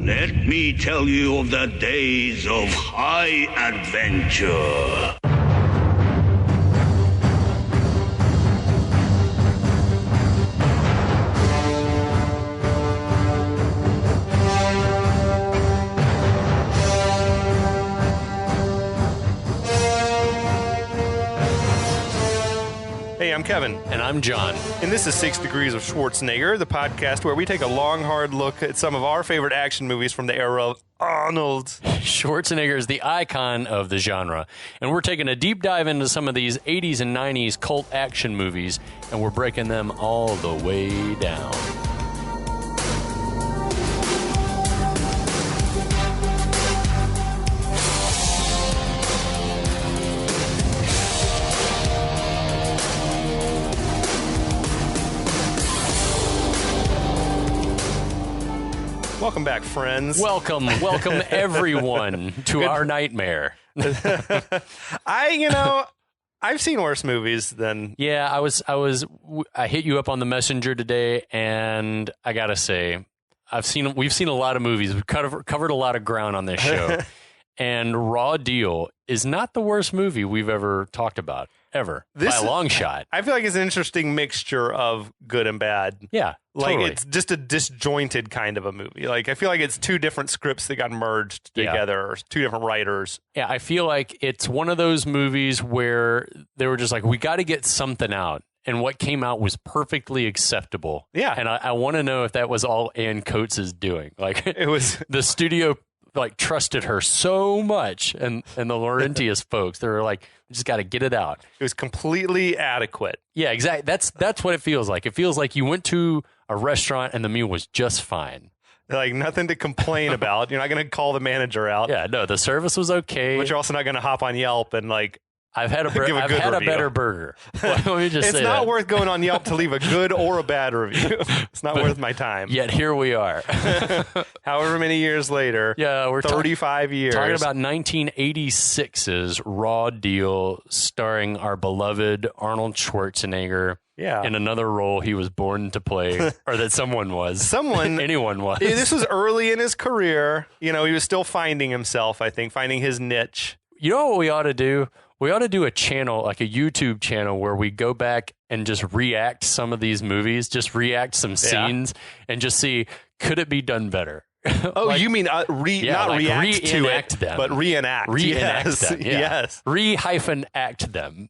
Let me tell you of the days of high adventure. Hey, I'm Kevin. And I'm John. And this is 6 Degrees of Schwarzenegger, the podcast where we take a long, hard look at some of our favorite action movies from the era of Arnold. Schwarzenegger is the icon of the genre. And we're taking a deep dive into some of these 80s and 90s cult action movies, and we're breaking them all the way down. Welcome back, friends. Welcome everyone to our nightmare. I've seen worse movies than... Yeah, I hit you up on the messenger today, and I gotta say, we've seen a lot of movies. We've covered a lot of ground on this show. And Raw Deal is not the worst movie we've ever talked about, ever, by a long shot. I feel like it's an interesting mixture of good and bad. Yeah, like totally. It's just a disjointed kind of a movie. Like, I feel like it's two different scripts that got merged together, or two different writers. Yeah, I feel like it's one of those movies where they were just like, we got to get something out. And what came out was perfectly acceptable. Yeah. And I want to know if that was all Ann Coates is doing. Like, it was the studio trusted her so much, and the Laurentius folks, they were like, we just got to get it out. It was completely adequate. Yeah, exactly. That's what it feels like. It feels like you went to a restaurant and the meal was just fine. Like, nothing to complain about. You're not going to call the manager out. Yeah, no, the service was okay. But you're also not going to hop on Yelp and I've had a better burger. Let me just say it's not worth going on Yelp to leave a good or a bad review. It's not worth my time. Yet here we are. However many years later. Yeah, we're 35 years. Talking about 1986's Raw Deal, starring our beloved Arnold Schwarzenegger. Yeah. In another role he was born to play, or that someone was. Anyone was. This was early in his career. He was still finding himself, I think, finding his niche. You know what we ought to do? We ought to do a channel, like a YouTube channel, where we go back and just react some of these movies, just react some scenes, and just see, could it be done better? Oh, you mean not react to it, them, but reenact. Reenact them. Yeah. Yes. Re-act them.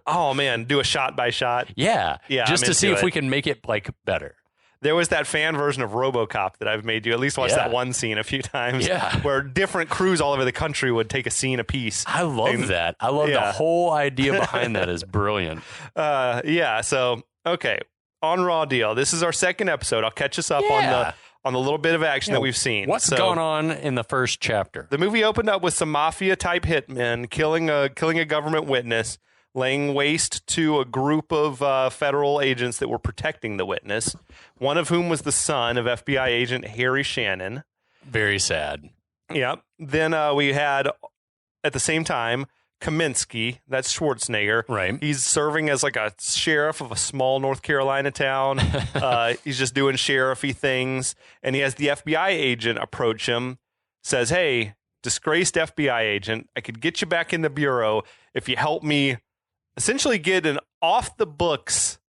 Oh, man. Do a shot by shot. Yeah. Just to see if we can make it better. There was that fan version of RoboCop that I've made you at least watch that one scene a few times. Yeah. Where different crews all over the country would take a scene apiece. I love that. I love the whole idea behind that is brilliant. So, okay. On Raw Deal. This is our second episode. I'll catch us up on the little bit of action that we've seen. What's going on in the first chapter? The movie opened up with some mafia-type hitmen killing a government witness, laying waste to a group of federal agents that were protecting the witness, one of whom was the son of FBI agent Harry Shannon. Very sad. Yeah. Then we had, at the same time, Kaminski, that's Schwarzenegger. Right. He's serving as like a sheriff of a small North Carolina town. He's just doing sheriffy things. And he has the FBI agent approach him, says, hey, disgraced FBI agent, I could get you back in the bureau if you help me essentially get an off-the-books,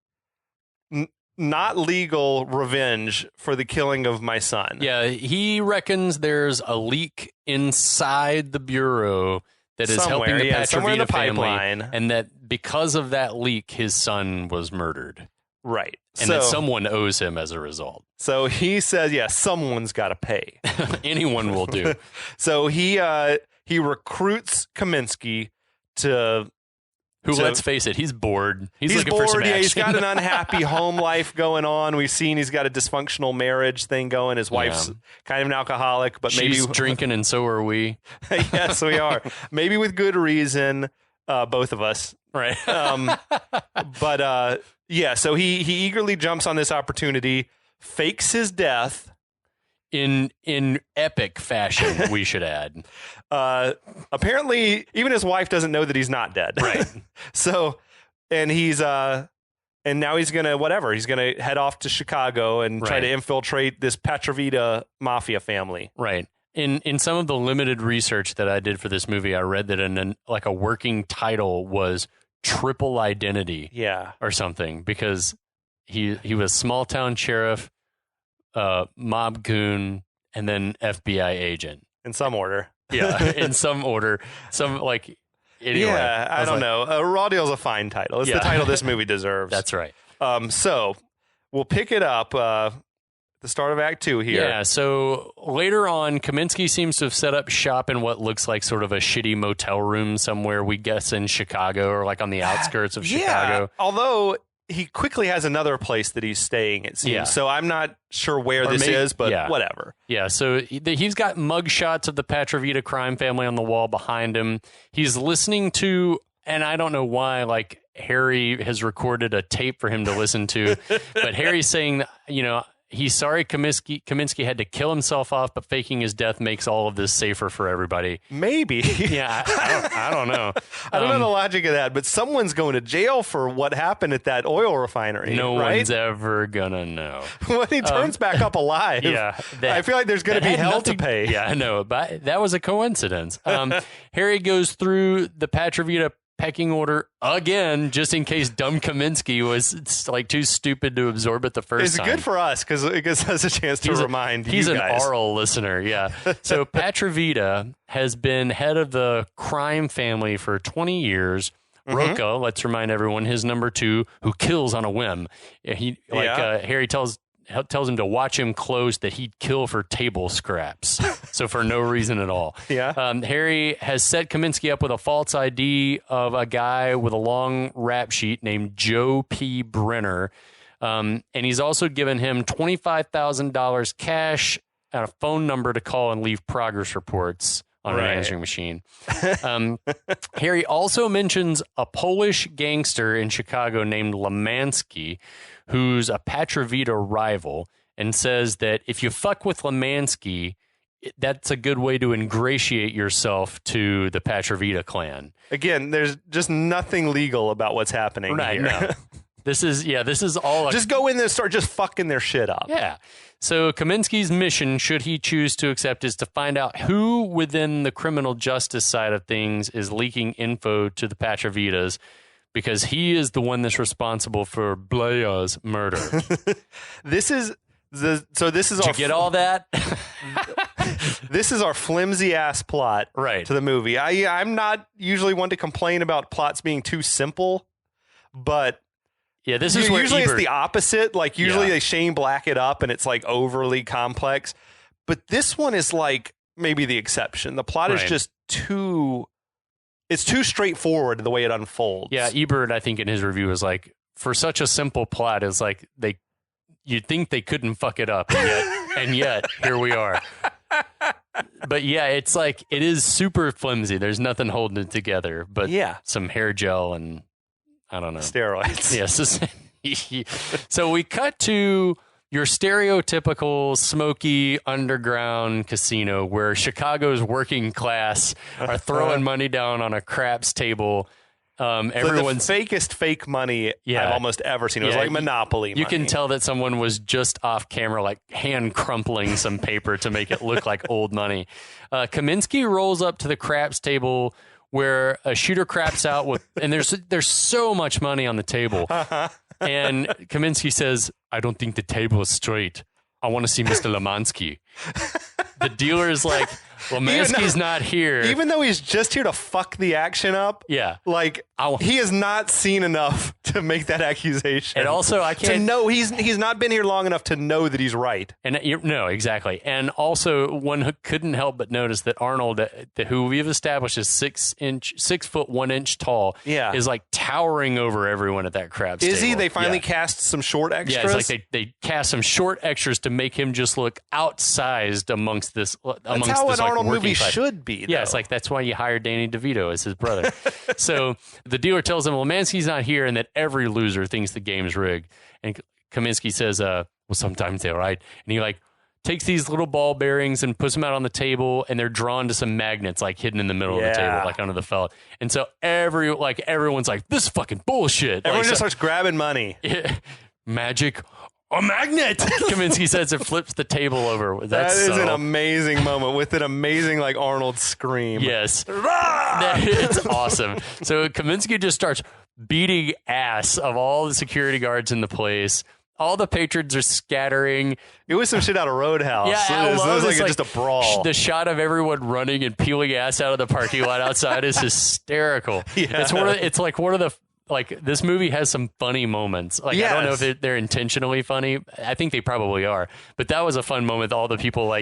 not legal revenge for the killing of my son. Yeah, he reckons there's a leak inside the bureau that is helping the Patrovita family, and that because of that leak, his son was murdered. Right. And that someone owes him as a result. So he says, someone's got to pay. Anyone will do. So he recruits Kaminski to... let's face it, he's bored. He's looking bored. For some action. He's got an unhappy home life going on. We've seen he's got a dysfunctional marriage thing going. His wife's kind of an alcoholic, but she's drinking, and so are we. Yes, we are. Maybe with good reason, both of us. Right. So he eagerly jumps on this opportunity, fakes his death. In epic fashion, we should add. Apparently, even his wife doesn't know that he's not dead. Right. So, and he's And now he's going to head off to Chicago and try to infiltrate this Patrovita mafia family. Right. In some of the limited research that I did for this movie, I read that a working title was Triple Identity. Yeah. Or something, because he was small town sheriff, mob goon, and then FBI agent. In some order. Yeah, in some order. Anyway. Yeah, I don't know. Raw Deal's a fine title. It's the title this movie deserves. That's right. So we'll pick it up the start of Act 2 here. Yeah, so later on, Kaminski seems to have set up shop in what looks like sort of a shitty motel room somewhere, we guess in Chicago or like on the outskirts of Chicago. Although he quickly has another place that he's staying, it seems. Yeah. So I'm not sure where this is, but whatever. Yeah, so he's got mug shots of the Patrovita crime family on the wall behind him. He's listening to, and I don't know why, like Harry has recorded a tape for him to listen to, but Harry's saying, he's sorry Kaminski had to kill himself off, but faking his death makes all of this safer for everybody. Maybe. Yeah, I don't know. I don't know the logic of that, but someone's going to jail for what happened at that oil refinery. No one's ever going to know. When he turns back up alive, I feel like there's going to be hell to pay. Yeah, I know, but that was a coincidence. Harry goes through the Patrovita pecking order again, just in case dumb Kaminski was like too stupid to absorb it the first time. It's good for us because it gives us a chance to remind you guys. He's an oral listener, yeah. So Patrovita has been head of the crime family for 20 years. Rocca, let's remind everyone, his number 2, who kills on a whim. Harry tells him to watch him close that he'd kill for table scraps. So for no reason at all. Yeah. Harry has set Kaminski up with a false ID of a guy with a long rap sheet named Joe P. Brenner. And he's also given him $25,000 cash and a phone number to call and leave progress reports on an answering machine. Harry also mentions a Polish gangster in Chicago named Lemansky, who's a Patrovita rival, and says that if you fuck with Lemansky, that's a good way to ingratiate yourself to the Patrovita clan. Again, there's just nothing legal about what's happening here. No. This is all... Just go in there and start just fucking their shit up. Yeah. So Kaminski's mission, should he choose to accept, is to find out who within the criminal justice side of things is leaking info to the Patrovitas, because he is the one that's responsible for Blaya's murder. This is Did you get all that? This is our flimsy ass plot to the movie. I'm not usually one to complain about plots being too simple, but yeah, this is where usually it's the opposite. Like usually they Shane Black it up and it's like overly complex, but this one is like maybe the exception. The plot is just too straightforward the way it unfolds. Yeah, Ebert, I think in his review is like, for such a simple plot, is like you'd think they couldn't fuck it up, and yet here we are. But yeah, it's like, it is super flimsy. There's nothing holding it together, but some hair gel and I don't know, steroids. Yes. So we cut to your stereotypical smoky underground casino where Chicago's working class are throwing money down on a craps table. Everyone's the fakest fake money I've almost ever seen. It was like Monopoly money. You can tell that someone was just off camera, like hand crumpling some paper to make it look like old money. Kaminski rolls up to the craps table where a shooter craps out with, and there's so much money on the table. And Kaminski says, "I don't think the table is straight. I want to see Mr. Lemansky." The dealer is like, Lemansky's not here. Even though he's just here to fuck the action up. Yeah. Like, he has not seen enough to make that accusation. And also, I can't... to know, he's not been here long enough to know that he's right. And no, exactly. And also, one couldn't help but notice that Arnold, who we've established is 6 foot 1 inch tall, is like towering over everyone at that craps table. Is he? They finally cast some short extras? Yeah, it's like they cast some short extras to make him just look outsized amongst this. That's how an Arnold movie should be, though. Yeah, it's like, that's why you hired Danny DeVito as his brother. So the dealer tells him Lemansky's not here and that every loser thinks the game's rigged. And Kaminski says, well, sometimes they're right. And he like takes these little ball bearings and puts them out on the table, and they're drawn to some magnets like hidden in the middle of the table, like under the felt. And so everyone's like, this is fucking bullshit. Everyone just starts grabbing money. Magic. A magnet, Kaminski says, and flips the table over. That is an amazing moment with an amazing like Arnold scream. Yes. It's awesome. So Kaminski just starts beating ass of all the security guards in the place. All the patrons are scattering. It was some shit out of Roadhouse. Yeah, it was like just a brawl. The shot of everyone running and peeling ass out of the parking lot outside is hysterical. Yeah. It's like one of the this movie has some funny moments. I don't know if they're intentionally funny. I think they probably are. But that was a fun moment. All the people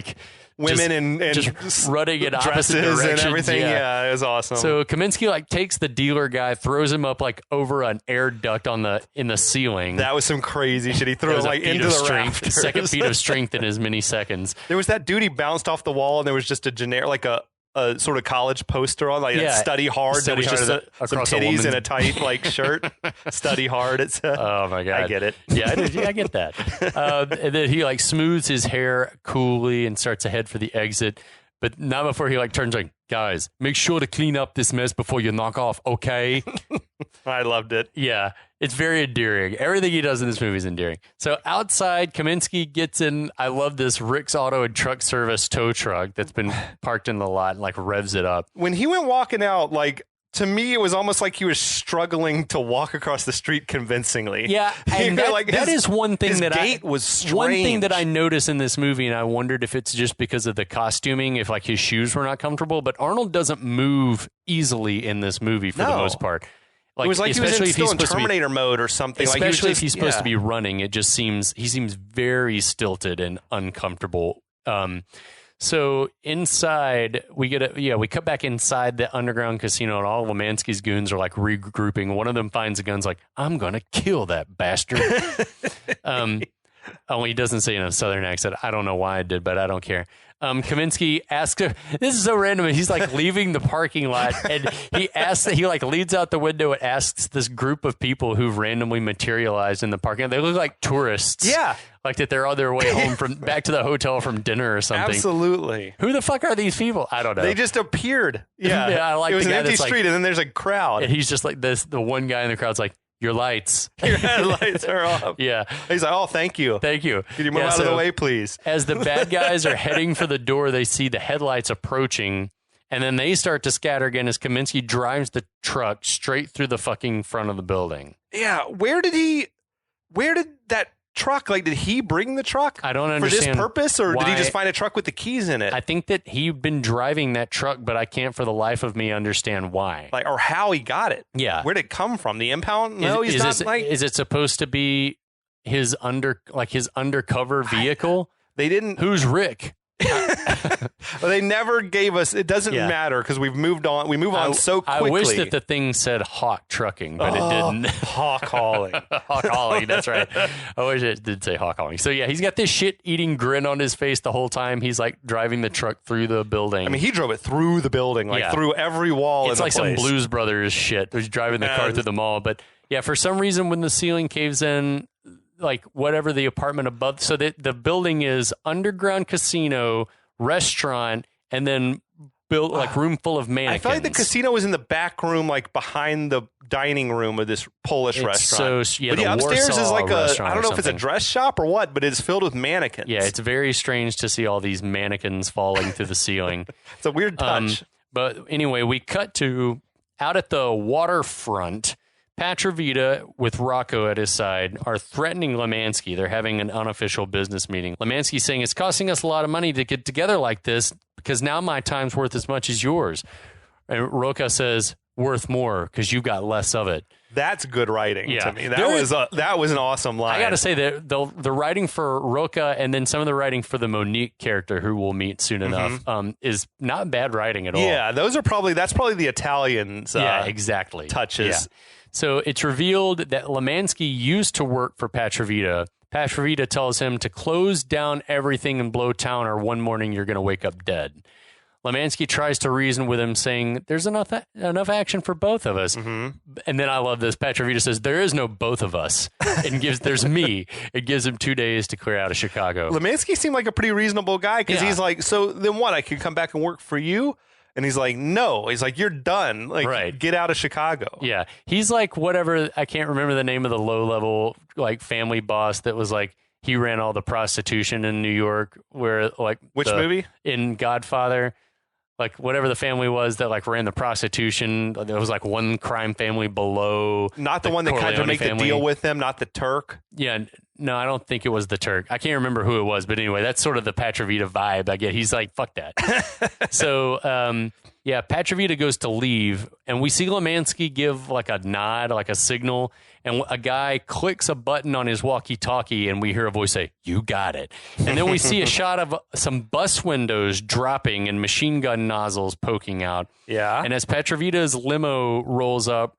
women and just running in opposite dresses directions. And everything. Yeah, it was awesome. So Kaminski takes the dealer guy, throws him up over an air duct in the ceiling. That was some crazy shit. He threw him into the rafters. Second feat of strength in as many seconds. There was that dude, he bounced off the wall, and there was just a generic a sort of college poster on, study hard. There was just some titties in a tight shirt. Study hard. It said. Oh my god, I get it. Yeah, I get that. And then he smooths his hair coolly and starts to head for the exit, but not before he turns guys, make sure to clean up this mess before you knock off, okay? I loved it. Yeah, it's very endearing. Everything he does in this movie is endearing. So outside, Kaminski gets in, I love this Rick's Auto and Truck Service tow truck that's been parked in the lot and revs it up. When he went walking out, to me, it was almost like he was struggling to walk across the street convincingly. Yeah, and that is one thing his that gait was strange. One thing that I noticed in this movie, and I wondered if it's just because of the costuming, if his shoes were not comfortable. But Arnold doesn't move easily in this movie for the most part. It was like he was still in Terminator mode or something. Especially if he's supposed to be running, it just seems very stilted and uncomfortable. So inside, we cut back inside the underground casino, and all Lemansky's goons are regrouping. One of them finds a gun, I'm gonna kill that bastard. He doesn't say in a southern accent. I don't know why I did, but I don't care. Kaminski asks her, this is so random. He's leaving the parking lot, and he leads out the window and asks this group of people who've randomly materialized in the parking lot. They look like tourists. Yeah. That they're on their way home back to the hotel from dinner or something. Absolutely. Who the fuck are these people? I don't know. They just appeared. Yeah. I it was an empty street, and then there's a crowd. And he's just the one guy in the crowd's your lights. Your headlights are off. Yeah. He's oh, thank you. Thank you. Can you move out of the way, please? As the bad guys are heading for the door, they see the headlights approaching, and then they start to scatter again as Kaminski drives the truck straight through the fucking front of the building. Yeah. Where did that truck, did he bring the truck? I don't understand. For this purpose, or did he just find a truck with the keys in it? I think that he'd been driving that truck, but I can't for the life of me understand why. Or how he got it. Yeah. Where did it come from? The impound? No, he's not Is it supposed to be his undercover vehicle? They didn't. Who's Rick? They never gave us. It doesn't matter because we've moved on. We move on so quickly. I wish that the thing said Hawk Trucking, but it didn't. Hawk hauling. Hawk hauling. That's right. I wish it did say Hawk hauling. So yeah, he's got this shit-eating grin on his face the whole time. He's driving the truck through the building. I mean, he drove it through the building, through every wall. It's some Blues Brothers shit. He's driving the car through the mall, but yeah, for some reason when the ceiling caves in, whatever the apartment above, so the building is underground casino, restaurant, and then built room full of mannequins. I feel the casino was in the back room, behind the dining room of this Polish restaurant. So but the upstairs is I don't know if it's a dress shop or what, but it's filled with mannequins. Yeah, it's very strange to see all these mannequins falling through the ceiling. It's a weird touch. But anyway, we cut to out at the waterfront. Patrovita, with Rocco at his side, are threatening Lemansky. They're having an unofficial business meeting. Lemansky's saying, it's costing us a lot of money to get together like this because now my time's worth as much as yours. And Rocca says, worth more because you got less of it. That's good writing to me. That was an awesome line. I got to say that the writing for Rocca and then some of the writing for the Monique character, who we'll meet soon enough, is not bad writing at all. Yeah, that's probably the Italians. Exactly. Touches. Yeah. So it's revealed that Lemansky used to work for Patrovita. Patrovita tells him to close down everything and blow town, or one morning you're going to wake up dead. Lemansky tries to reason with him, saying, there's enough action for both of us. And then I love this. Patrovita says, there is no both of us. And there's me. It gives him 2 days to clear out of Chicago. Lemansky seemed like a pretty reasonable guy because he's like, so then what? I could come back and work for you? And he's like, no. He's like, you're done. Like, get out of Chicago. Yeah. He's like whatever. I can't remember the name of the low-level like family boss that was like, he ran all the prostitution in New York where like. Which movie? In Godfather. Like whatever the family was that like ran the prostitution, there was like one crime family below. Not the one that kind of make the deal with them, not the Turk. Yeah, no, I don't think it was the Turk. I can't remember who it was, but anyway, that's sort of the Patrovita vibe I get. He's like, fuck that. So, Patrovita goes to leave, and we see Lemansky give like a nod, like a signal, and a guy clicks a button on his walkie-talkie, and we hear a voice say, you got it. And then we see a shot of some bus windows dropping and machine gun nozzles poking out. Yeah. And as Patrovita's limo rolls up,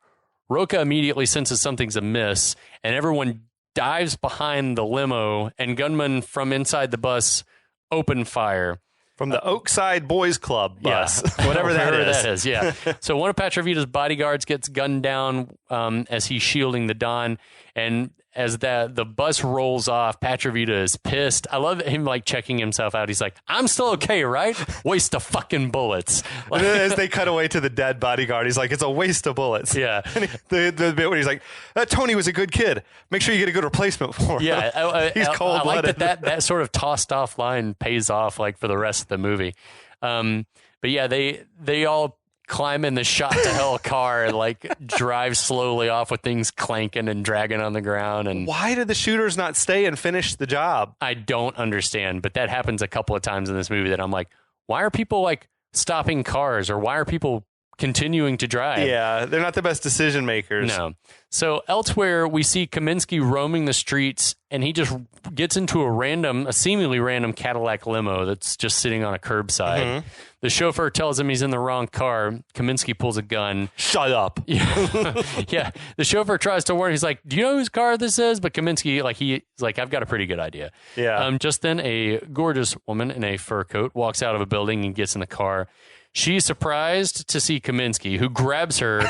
Rocca immediately senses something's amiss, and everyone dives behind the limo, and gunmen from inside the bus open fire. From the Oakside Boys Club bus, yeah. whatever that is. Yeah. So one of Patrovita's bodyguards gets gunned down as he's shielding the Don, and as the bus rolls off, Patrovita is pissed. I love him like checking himself out. He's like, I'm still okay, right? Waste of fucking bullets. Like, as they cut away to the dead bodyguard, he's like, it's a waste of bullets. Yeah. And the bit where he's like, Tony was a good kid. Make sure you get a good replacement for him. Yeah. He's cold-blooded. I like that sort of tossed off line pays off like for the rest of the movie. But yeah, they all climb in the shot to hell car and like drive slowly off with things clanking and dragging on the ground. And why did the shooters not stay and finish the job? I don't understand, but that happens a couple of times in this movie that I'm like, why are people like stopping cars, or why are people continuing to drive? Yeah, they're not the best decision makers. No. So elsewhere, we see Kaminski roaming the streets, and he just gets into a seemingly random Cadillac limo that's just sitting on a curbside. The chauffeur tells him he's in the wrong car. Kaminski pulls a gun. Shut up. Yeah. Yeah. The chauffeur tries to warn. He's like, do you know whose car this is? But Kaminski, he's like, I've got a pretty good idea. Yeah. Just then, a gorgeous woman in a fur coat walks out of a building and gets in the car. She's surprised to see Kaminski, who grabs her,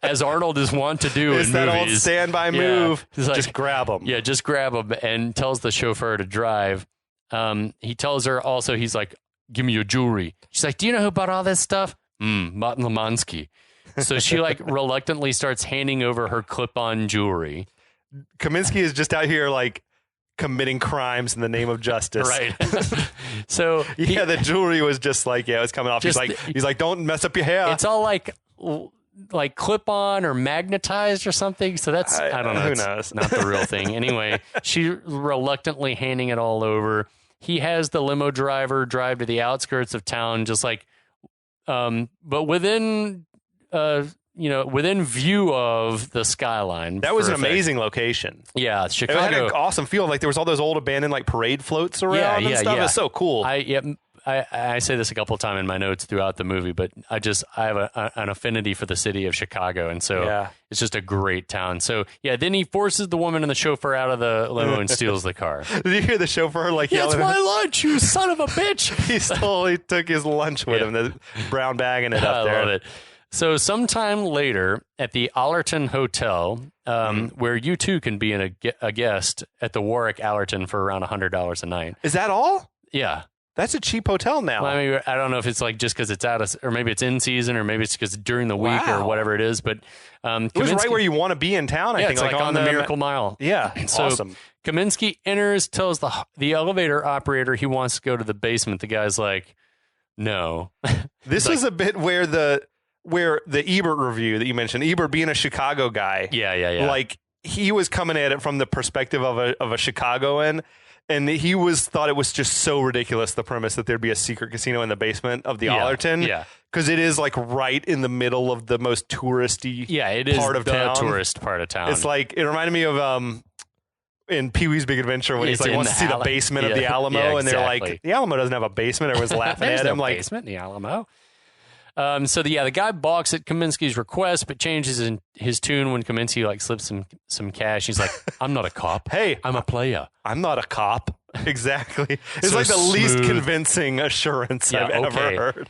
as Arnold is wont to do it's in that movies. Old standby move. Like, just grab him. Yeah, just grab him, and tells the chauffeur to drive. He tells her also, he's like, give me your jewelry. She's like, do you know who bought all this stuff? Martin Lemansky. So she like reluctantly starts handing over her clip-on jewelry. Kaminski is just out here like committing crimes in the name of justice. Right. So the jewelry was just like, it was coming off. He's like, don't mess up your hair. It's all like clip on or magnetized or something. So that's, I don't know. Who knows? Not the real thing. Anyway, she reluctantly handing it all over. He has the limo driver drive to the outskirts of town, just like, but within view of the skyline. That was an amazing location. Yeah, Chicago. It had an awesome feel. Like there was all those old abandoned like parade floats around and stuff. Yeah. It was so cool. I say this a couple of times in my notes throughout the movie, but I have an affinity for the city of Chicago, and so it's just a great town. So then he forces the woman and the chauffeur out of the limo and steals the car. Did you hear the chauffeur like yelling? That's my lunch, you son of a bitch! He took his lunch with him, the brown bagging it up there. I love it. So sometime later at the Allerton Hotel, where you too can be a guest at the Warwick Allerton for around $100 a night. Is that all? Yeah. That's a cheap hotel now. Well, I mean, I don't know if it's like just because it's or maybe it's in season, or maybe it's because during the week or whatever it is. But it was right where you want to be in town. I think it's like on the Miracle Mile. Yeah, so awesome. Kaminski enters, tells the elevator operator he wants to go to the basement. The guy's like, "No." This is a bit where the Ebert review that you mentioned, Ebert being a Chicago guy. Yeah. Like he was coming at it from the perspective of a Chicagoan. And he thought it was just so ridiculous, the premise that there'd be a secret casino in the basement of the Allerton. Yeah. Because it is like right in the middle of the most touristy part of town. Tourist part of town. It's like, it reminded me of in Pee-wee's Big Adventure when he's like wants to see the basement of the Alamo. And they're like, the Alamo doesn't have a basement. Everyone's laughing at him. Like, basement in the Alamo. So the guy balks at Kaminski's request, but changes his tune when Kaminski like slips some cash. He's like, "I'm not a cop. Hey, I'm a player. I'm not a cop." Exactly. It's So like the least smooth. convincing assurance I've ever heard.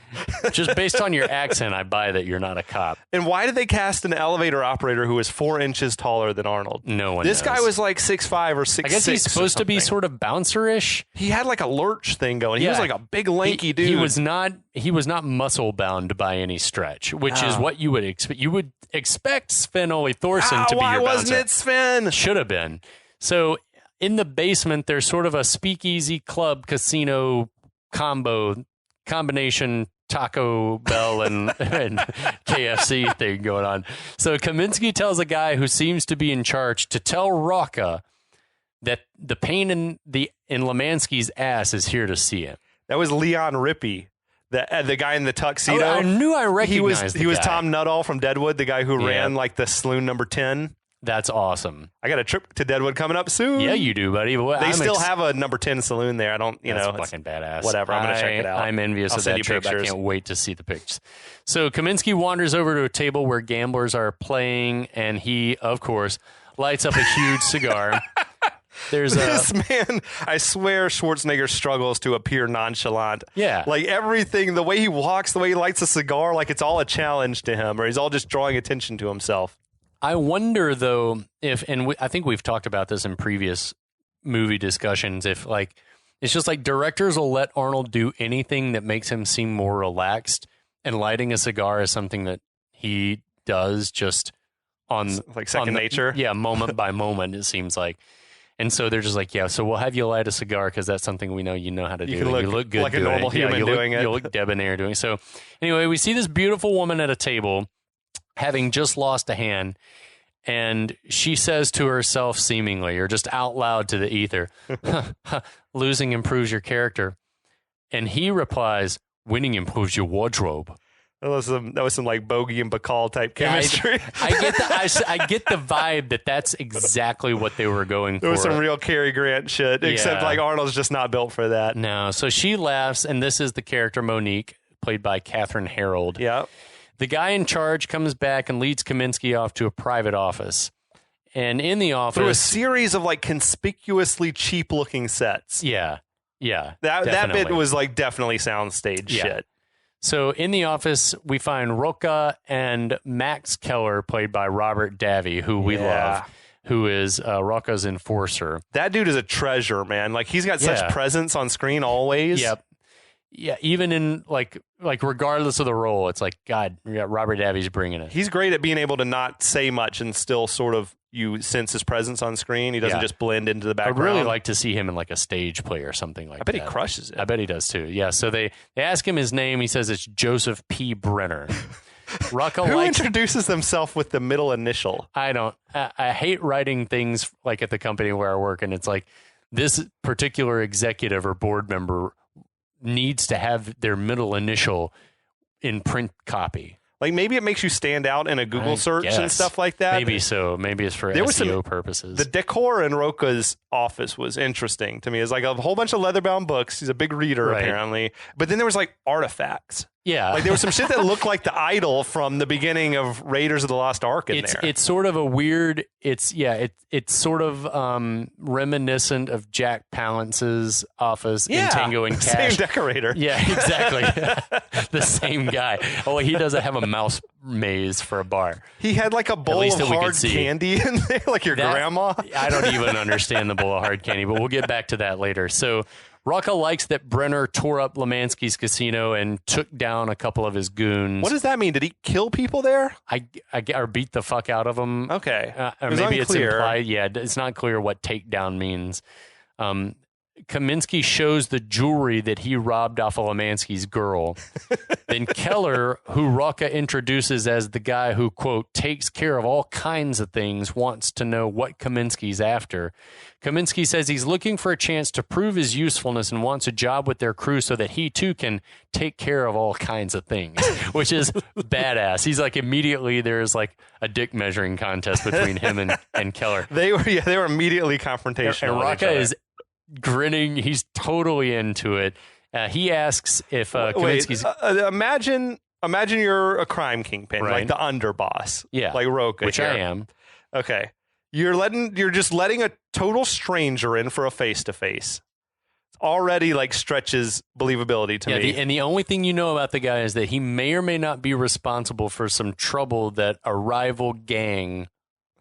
Just based on your accent, I buy that you're not a cop. And why did they cast an elevator operator who was 4 inches taller than Arnold? No one This knows. guy was like 6'5" or 6'6". I guess he's supposed to be sort of bouncer-ish. He had like a lurch thing going. He was like a big lanky dude. He was not muscle bound by any stretch, which is what you would expect. You would expect Sven Ole Thorson to be your bouncer. Why wasn't it Sven? Should have been. So in the basement, there's sort of a speakeasy club casino combination Taco Bell and KFC thing going on. So Kaminski tells a guy who seems to be in charge to tell Rocca that the pain in Lemansky's ass is here to see him. That was Leon Rippey, the guy in the tuxedo. I knew I recognized He was guy. Tom Nuttall from Deadwood, the guy who ran like the saloon number 10. That's awesome. I got a trip to Deadwood coming up soon. Yeah, you do, buddy. Well, They still have a number 10 saloon there. I don't, That's fucking badass. Whatever. I'm going to check it out. I'm envious I'll of send that you trip. pictures. I can't wait to see the pictures. So Kaminski wanders over to a table where gamblers are playing, and he, of course, lights up a huge cigar. There's This man, I swear Schwarzenegger struggles to appear nonchalant. Yeah. Like everything, the way he walks, the way he lights a cigar, like it's all a challenge to him, or he's all just drawing attention to himself. I wonder, though, if, and I think we've talked about this in previous movie discussions, if, like, it's just like directors will let Arnold do anything that makes him seem more relaxed, and lighting a cigar is something that he does just on... Like second nature? Yeah, moment by moment, it seems like. And so they're just like, yeah, so we'll have you light a cigar because that's something we know you know how to do. You can you look good like a doing normal it. human you doing look, it. You look debonair doing it. So anyway, we see this beautiful woman at a table having just lost a hand. And she says to herself seemingly, or just out loud to the ether, losing improves your character. And he replies, winning improves your wardrobe. That was some like Bogey and Bacall type chemistry. I get the vibe that that's exactly what they were going for. There was some real Cary Grant shit, except Yeah. like Arnold's just not built for that. No, so she laughs, and this is the character Monique, played by Katherine Harold. Yeah. The guy in charge comes back and leads Kaminski off to a private office. And in the office... Through a series of like conspicuously cheap looking sets. Yeah. That definitely. bit was like definitely soundstage shit. So in the office, we find Rocca and Max Keller, played by Robert Davi, who we love, who is Rocca's enforcer. That dude is a treasure, man. Like he's got such presence on screen always. Yep. Yeah, even in like regardless of the role, it's like, God, Robert Davi's bringing it. He's great at being able to not say much and still sort of you sense his presence on screen. He doesn't just blend into the background. I'd really like to see him in like a stage play or something like that. I bet he crushes it. I bet he does too. Yeah. So they ask him his name. He says it's Joseph P. Brenner. Rocca Who likes, introduces themselves with the middle initial? I don't. I hate writing things like at the company where I work, and it's like this particular executive or board member needs to have their middle initial in print copy. Like maybe it makes you stand out in a Google search and stuff like that. Maybe so. Maybe it's for SEO purposes. The decor in Rocca's office was interesting to me. It's like a whole bunch of leather-bound books. He's a big reader, apparently. But then there was like artifacts. Yeah. Like there was some shit that looked like the idol from the beginning of Raiders of the Lost Ark in there. It's sort of a weird, it's sort of reminiscent of Jack Palance's office in Tango and Cash. Same decorator. Yeah, exactly. The same guy. Oh, he doesn't have a mouse maze for a bar. He had like a bowl of hard candy in there, like your grandma. I don't even understand the bowl of hard candy, but we'll get back to that later. So Rocca likes that Brenner tore up Lemansky's casino and took down a couple of his goons. What does that mean? Did he kill people there? Or beat the fuck out of them. Okay. Or maybe it's implied. Yeah, it's not clear what takedown means. Kaminski shows the jewelry that he robbed off of Lemansky's girl. Then Keller, who Rocca introduces as the guy who, quote, takes care of all kinds of things, wants to know what Kaminski's after. Kaminski says he's looking for a chance to prove his usefulness and wants a job with their crew so that he too can take care of all kinds of things, which is badass. He's like, immediately there's like a dick measuring contest between him and Keller. They were immediately confrontational. And Rocca is grinning. He's totally into it. He asks if Kaminski's... imagine you're a crime kingpin, like the underboss, like Rocca, which here. I am. Okay, you're just letting a total stranger in for a face to face. already like stretches believability to me. And the only thing you know about the guy is that he may or may not be responsible for some trouble that a rival gang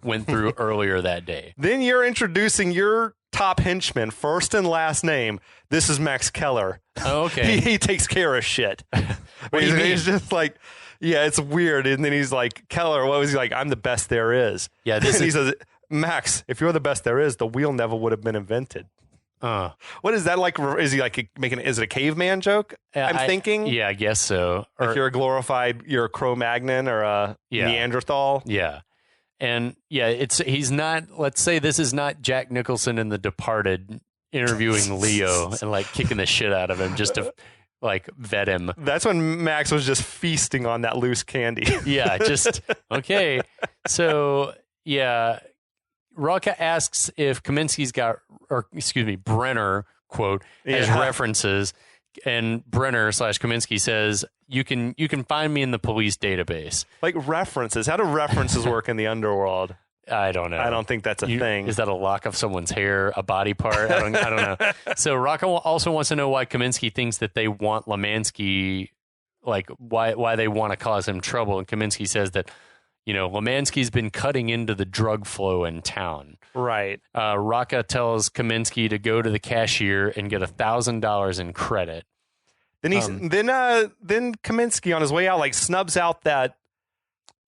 went through earlier that day. Then you're introducing your top henchman, first and last name. This is Max Keller. Oh, okay. He takes care of shit. What do you mean? He's just like, yeah, it's weird. And then he's like, Keller, what was he like? I'm the best there is. Yeah, and he says, Max, if you're the best there is, the wheel never would have been invented. What is that like? Is he like is it a caveman joke? I'm thinking. Yeah, I guess so. If you're a Cro-Magnon or a Neanderthal. Yeah. And yeah, he's not, let's say this is not Jack Nicholson in The Departed interviewing Leo and like kicking the shit out of him just to like vet him. That's when Max was just feasting on that loose candy. Yeah, just okay. So yeah, Rocca asks if Kaminski's got, or excuse me, Brenner, quote, has references, and Brenner / Kaminski says, you can find me in the police database. Like references. How do references work in the underworld? I don't know. I don't think that's a thing. Is that a lock of someone's hair, a body part? I don't know. So Rocca also wants to know why Kaminski thinks that they want Lemansky, like why they want to cause him trouble. And Kaminski says that, Lemansky's been cutting into the drug flow in town. Right. Rocca tells Kaminski to go to the cashier and get $1,000 in credit. Then then Kaminski on his way out like snubs out that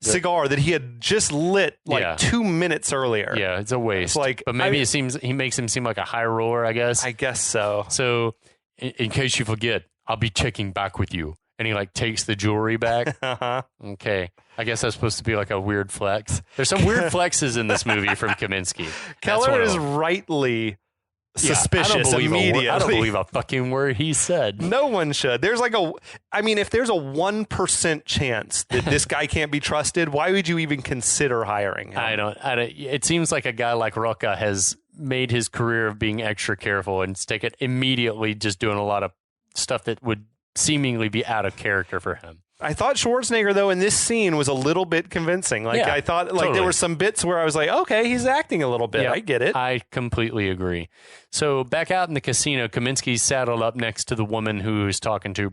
cigar that he had just lit 2 minutes earlier. Yeah, it's a waste. But maybe he makes him seem like a high roller, I guess. I guess so. So in case you forget, I'll be checking back with you. And he like takes the jewelry back. Uh-huh. Okay. I guess that's supposed to be like a weird flex. There's some weird flexes in this movie from Kaminski. Keller is rightly suspicious immediately. I don't believe a fucking word he said. No one should. There's like if there's a 1% chance that this guy can't be trusted, why would you even consider hiring him? I don't. It seems like a guy like Rocca has made his career of being extra careful and stick it immediately just doing a lot of stuff that would seemingly be out of character for him. I thought Schwarzenegger, though, in this scene was a little bit convincing. I thought there were some bits where I was like, okay, he's acting a little bit. Yep. I get it. I completely agree. So back out in the casino, Kaminski's saddled up next to the woman who he was talking to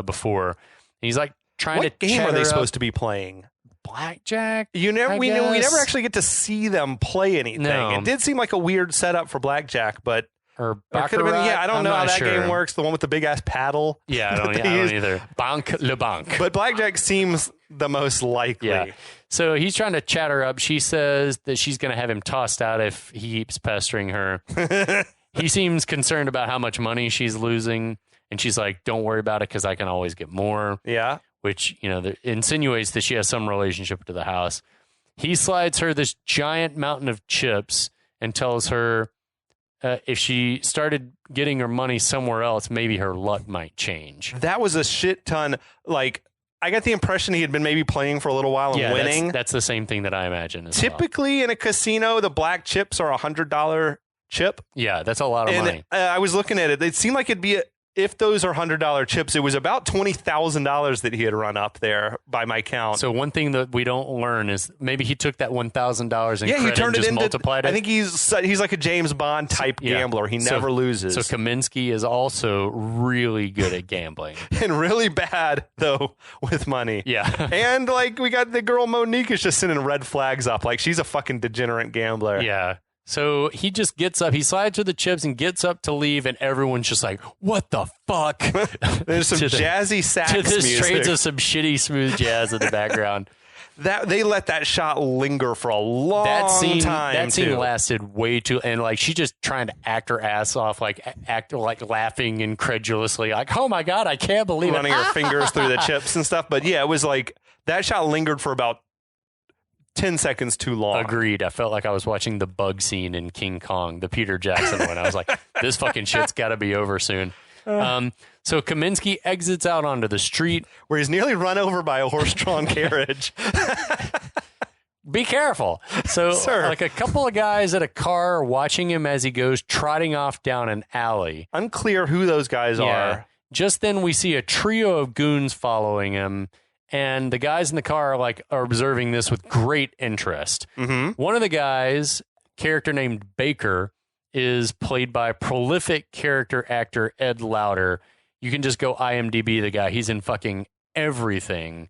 before. And he's like trying what to game chat are they her supposed up. to be playing? Blackjack? We never actually get to see them play anything. No. It did seem like a weird setup for blackjack, but or could have been. Yeah, I don't know how that sure. game works. The one with the big ass paddle. Yeah, I don't either. Banque le banque. But blackjack seems the most likely. Yeah. So he's trying to chat her up. She says that she's going to have him tossed out if he keeps pestering her. He seems concerned about how much money she's losing, and she's like, "Don't worry about it, because I can always get more." Yeah. Which insinuates that she has some relationship to the house. He slides her this giant mountain of chips and tells her, if she started getting her money somewhere else, maybe her luck might change. That was a shit ton. Like, I got the impression he had been maybe playing for a little while and winning. That's the same thing that I imagine. Typically in a casino, the black chips are $100 chip. Yeah, that's a lot of money. I was looking at it. It seemed like it'd be if those are $100 chips, it was about $20,000 that he had run up there by my count. So one thing that we don't learn is maybe he took that $1,000 and he turned it into, multiplied it. I think he's like a James Bond type gambler. He never loses. So Kaminski is also really good at gambling. And really bad, though, with money. Yeah. And we got the girl Monique is just sending red flags up. Like, she's a fucking degenerate gambler. Yeah. So he just gets up, he slides to the chips and gets up to leave, and everyone's just like, what the fuck? There's some jazzy sax music. Trades of some shitty smooth jazz in the background. They let that shot linger for a long time. That scene lasted way too, and she's just trying to act her ass off, laughing incredulously, like, oh my God, I can't believe running it. Running her fingers through the chips and stuff. But yeah, it was like that shot lingered for about 10 seconds too long. Agreed. I felt like I was watching the bug scene in King Kong, the Peter Jackson one. I was like, this fucking shit's got to be over soon. So Kaminski exits out onto the street, where he's nearly run over by a horse-drawn carriage. Be careful. So a couple of guys at a car are watching him as he goes trotting off down an alley. Unclear who those guys are. Just then we see a trio of goons following him. And the guys in the car are observing this with great interest. Mm-hmm. One of the guys, character named Baker, is played by prolific character actor Ed Lauter. You can just go IMDb the guy. He's in fucking everything.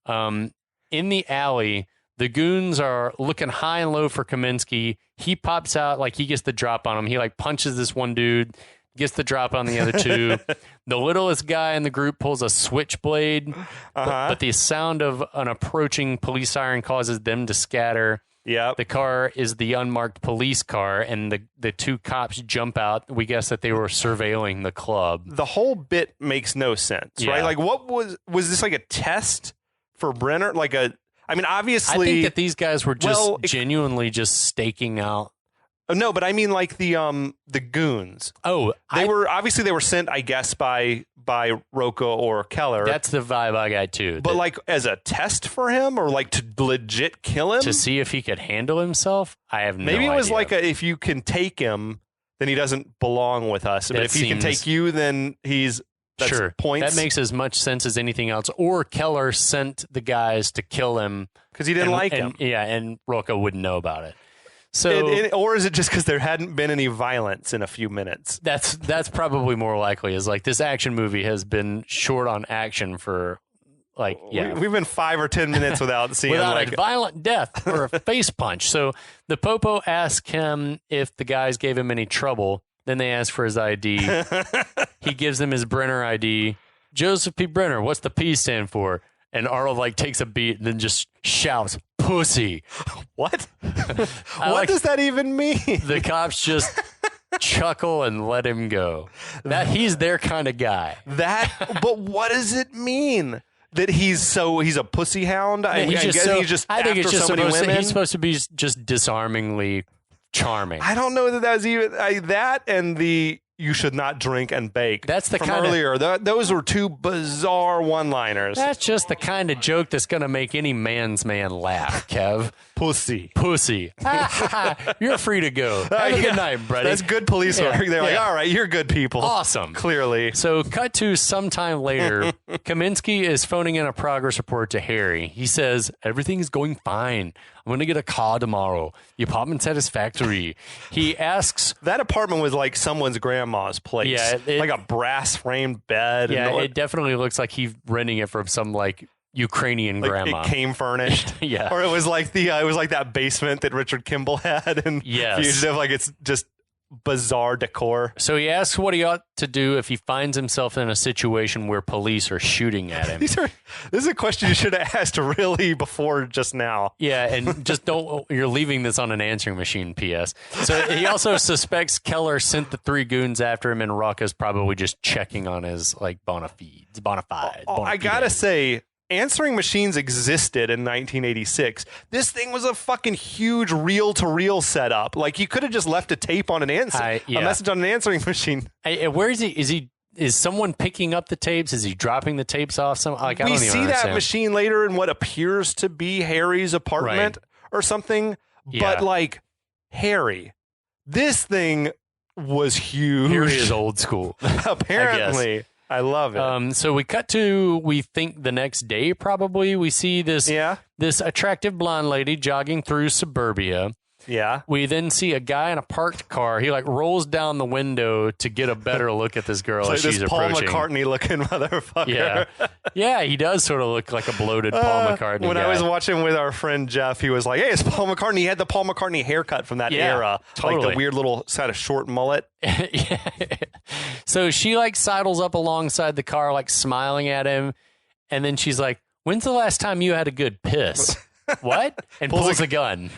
In the alley, the goons are looking high and low for Kaminski. He pops out, like he gets the drop on him. He like punches this one dude, gets the drop on the other two. The littlest guy in the group pulls a switchblade, but the sound of an approaching police siren causes them to scatter. Yep. The car is the unmarked police car, and the two cops jump out. We guess that they were surveilling the club. The whole bit makes no sense, right? Like, what was this like a test for Brenner? Like I mean, obviously, I think that these guys were just genuinely just staking out. No, but I mean, like the goons. Oh, they were sent, I guess, by Rocca or Keller. That's the vibe I got too. But like as a test for him, or like to legit kill him, to see if he could handle himself. I have no idea. Maybe it was like if you can take him, then he doesn't belong with us. But if he can take you, then he's sure. Points. That makes as much sense as anything else. Or Keller sent the guys to kill him because he didn't like him. Yeah, and Rocca wouldn't know about it. So, or is it just because there hadn't been any violence in a few minutes? That's probably more likely. Is like this action movie has been short on action for we've been 5 or 10 minutes without seeing a violent death or a face punch. So the popo asked him if the guys gave him any trouble. Then they ask for his ID. He gives them his Brenner ID. Joseph P. Brenner. What's the P stand for? And Arnold like takes a beat and then just shouts, "Pussy." What? What does that even mean? The cops just chuckle and let him go. That he's their kind of guy. But what does it mean? That he's a pussy hound? I think it's just he's supposed to be just disarmingly charming. I don't know that was even that and the "you should not drink and bake." That's the from kind earlier. Those were two bizarre one-liners. That's just the kind of joke that's going to make any man's man laugh, Kev. Pussy. You're free to go. Have a good night, buddy. That's good police work. They're like, all right, you're good people. Awesome. Clearly. So cut to sometime later, Kaminski is phoning in a progress report to Harry. He says, "Everything's going fine. I'm going to get a car tomorrow. The apartment's satisfactory." He asks... That apartment was like someone's grandma's place. Yeah. Like a brass-framed bed. Yeah, it definitely looks like he's renting it from some like Ukrainian grandma. It came furnished. Yeah. Or it was like that basement that Richard Kimball had in Fugitive. Like it's just bizarre decor. So he asks what he ought to do if he finds himself in a situation where police are shooting at him. This is a question you should have asked really before just now. Yeah, and just you're leaving this on an answering machine, P.S. So he also suspects Keller sent the 3 goons after him, and Rocca's probably just checking on his like bona fide. I gotta say, answering machines existed in 1986. This thing was a fucking huge reel-to-reel setup. Like, you could have just left a tape on a message on an answering machine. Where is he? Is someone picking up the tapes? Is he dropping the tapes off? We see that machine later in what appears to be Harry's apartment or something. Yeah. But, like, Harry, this thing was huge. Harry is old school. Apparently. I love it. So we cut to, we think the next day probably, we see this attractive blonde lady jogging through suburbia. Yeah. We then see a guy in a parked car. He like rolls down the window to get a better look at this girl as she's approaching. Paul McCartney looking motherfucker. Yeah. Yeah, he does sort of look like a bloated Paul McCartney When guy. I was watching with our friend Jeff, he was like, "Hey, it's Paul McCartney." He had the Paul McCartney haircut from that era. Totally. Like the weird little kind of short mullet. Yeah. So she like sidles up alongside the car, like smiling at him. And then she's like, "When's the last time you had a good piss?" What? And pulls a gun.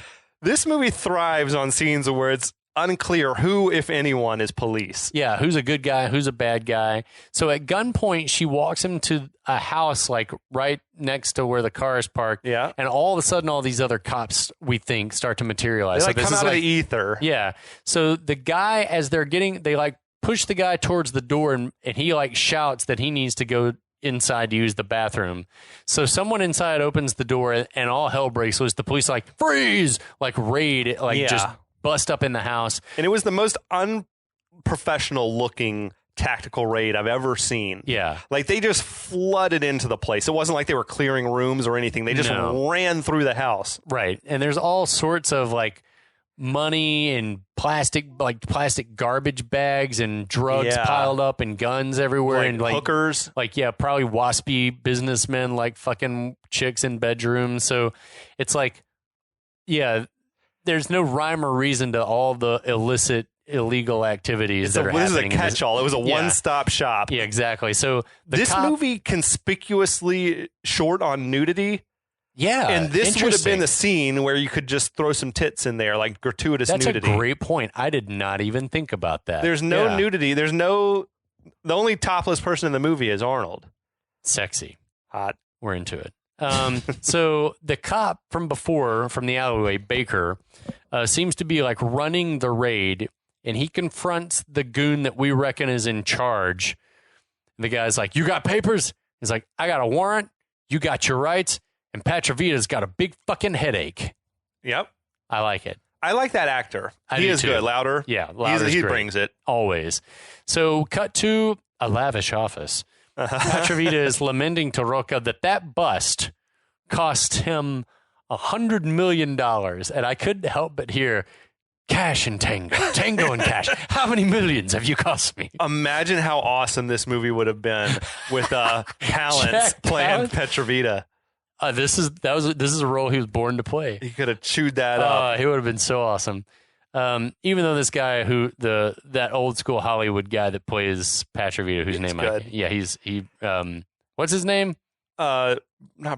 This movie thrives on scenes where it's unclear who, if anyone, is police. Yeah, who's a good guy, who's a bad guy. So at gunpoint, she walks him to a house like right next to where the car is parked. Yeah. And all of a sudden, all these other cops, we think, start to materialize. They like come out of the ether. Yeah. So the guy, as they like push the guy towards the door and he like shouts that he needs to go inside to use the bathroom. So someone inside opens the door and all hell breaks loose. The police like freeze, like raid, like just bust up in the house. And it was the most unprofessional looking tactical raid I've ever seen. Yeah. Like they just flooded into the place. It wasn't like they were clearing rooms or anything. They just ran through the house. Right. And there's all sorts of like money and plastic garbage bags and drugs piled up and guns everywhere and hookers. Probably waspy businessmen like fucking chicks in bedrooms. So it's like, there's no rhyme or reason to all the illicit, illegal activities that are happening. This is a catch-all. It was a one-stop shop. Yeah, exactly. So this movie conspicuously short on nudity. Yeah, and this would have been the scene where you could just throw some tits in there, like gratuitous nudity. That's a great point. I did not even think about that. There's no nudity. The only topless person in the movie is Arnold. Sexy. Hot. We're into it. So the cop from the alleyway, Baker, seems to be like running the raid, and he confronts the goon that we reckon is in charge. The guy's like, "You got papers?" He's like, "I got a warrant. You got your rights." And Patrovita's got a big fucking headache. Yep. I like it. I like that actor. He is good. Louder. Yeah, Louder's he great. brings it. Always. So cut to a lavish office. Patrovita is lamenting to Rocca that bust cost him $100 million. And I couldn't help but hear, cash and tango and cash. How many millions have you cost me? Imagine how awesome this movie would have been with Palance playing Patrovita. This is a role he was born to play. He could have chewed that up. He would have been so awesome. Even though this guy that old school Hollywood guy that plays Patrovita, whose name he what's his name? Not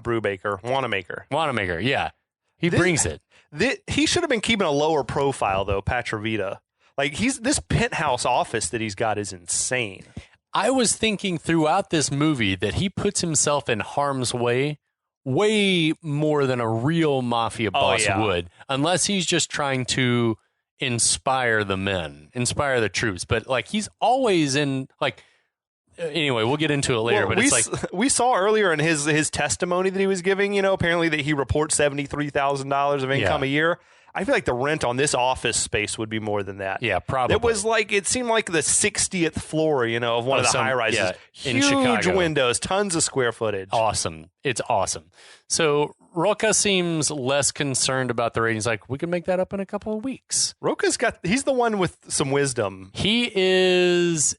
Brubaker, Wanamaker. Yeah, he brings it. He should have been keeping a lower profile though, Patrovita. Like this penthouse office that he's got is insane. I was thinking throughout this movie that he puts himself in harm's way more than a real mafia boss would, unless he's just trying to inspire the troops. But like he's always in like. Anyway, we'll get into it later. But we saw earlier in his testimony that he was giving. Apparently that he reports $73,000 of income a year. I feel like the rent on this office space would be more than that. Yeah, probably. It seemed like the 60th floor, of one of the high rises. Yeah, in Huge Chicago. windows, tons of square footage. Awesome. It's awesome. So Rocca seems less concerned about the rating. He's like, we can make that up in a couple of weeks. He's the one with some wisdom. He's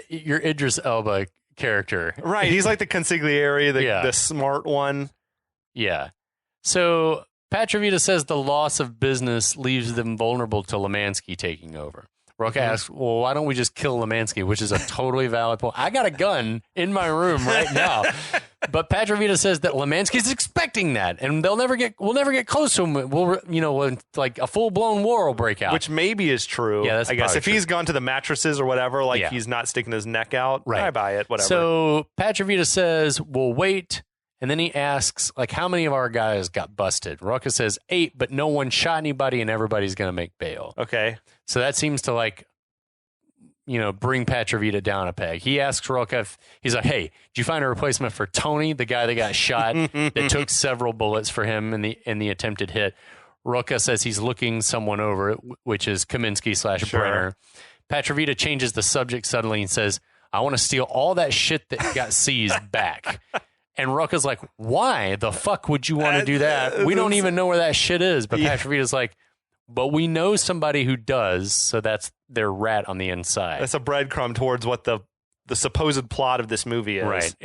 your Idris Elba character. Right. He's like the consigliere, the smart one. Yeah. So Patrovita says the loss of business leaves them vulnerable to Lemansky taking over. Rocca asks, well, why don't we just kill Lemansky, which is a totally valid point. I got a gun in my room right now. But Patrovita says that Lemansky's expecting that, and we'll never get close to him. When like a full-blown war will break out. Which maybe is true. Yeah, that's I guess if true. he's gone to the mattresses or whatever, he's not sticking his neck out, right. I buy it, whatever. So Patrovita says, we'll wait. And then he asks, how many of our guys got busted? Rocca says 8, but no one shot anybody, and everybody's going to make bail. Okay. So that seems to bring Patrovita down a peg. He asks Rocca he's like, hey, did you find a replacement for Tony, the guy that got shot, that took several bullets for him in the attempted hit? Rocca says he's looking someone over, which is Kaminski / Brenner. Patrovita changes the subject suddenly and says, I want to steal all that shit that got seized back. And Rocca's like, why the fuck would you want to do that? We don't even know where that shit is. But Patrovita's like, but we know somebody who does, so that's their rat on the inside. That's a breadcrumb towards what the supposed plot of this movie is. Right.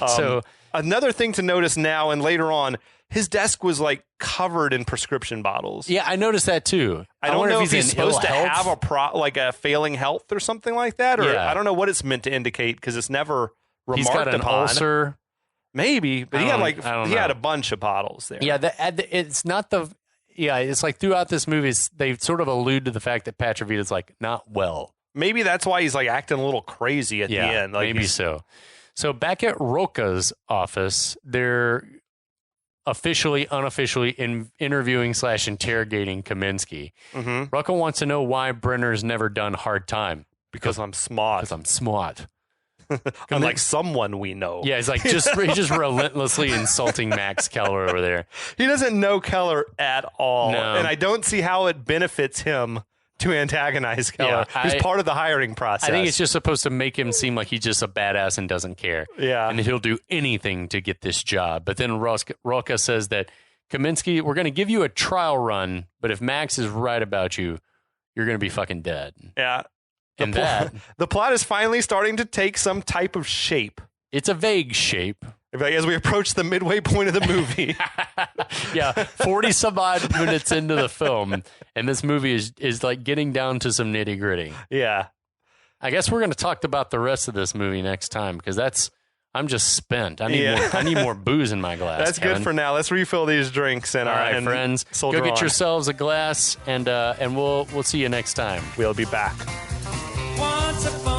So another thing to notice now and later on, his desk was covered in prescription bottles. Yeah, I noticed that too. I don't know if he's supposed to have a failing health or something like that, or I don't know what it's meant to indicate because it's never remarked he's got an upon. Ulcer. Maybe, but he had a bunch of bottles there. Yeah, it's not the. Yeah, it's throughout this movie, they sort of allude to the fact that Patrovita's not well. Maybe that's why he's acting a little crazy at the end. Maybe so. So back at Rocca's office, they're unofficially interviewing / interrogating Kaminski. Mm-hmm. Rocca wants to know why Brenner's never done hard time. Because I'm smart. Because I'm smart. Unlike someone we know. Yeah, he's he's just relentlessly insulting Max Keller over there. He doesn't know Keller at all. No. And I don't see how it benefits him to antagonize Keller. He's part of the hiring process. I think it's just supposed to make him seem like he's just a badass and doesn't care. Yeah. And he'll do anything to get this job. But then Rocca says that Kaminski, we're going to give you a trial run, but if Max is right about you, you're going to be fucking dead. Yeah. And the plot is finally starting to take some type of shape. It's a vague shape. As we approach the midway point of the movie. Yeah, 40 some odd minutes into the film, and this movie is like getting down to some nitty gritty. Yeah. I guess we're going to talk about the rest of this movie next time, because I'm just spent. I need more booze in my glass. That's Kevin. good for now. Let's refill these drinks and all right, and friends. Go get yourselves a glass, and we'll see you next time. We'll be back. Once upon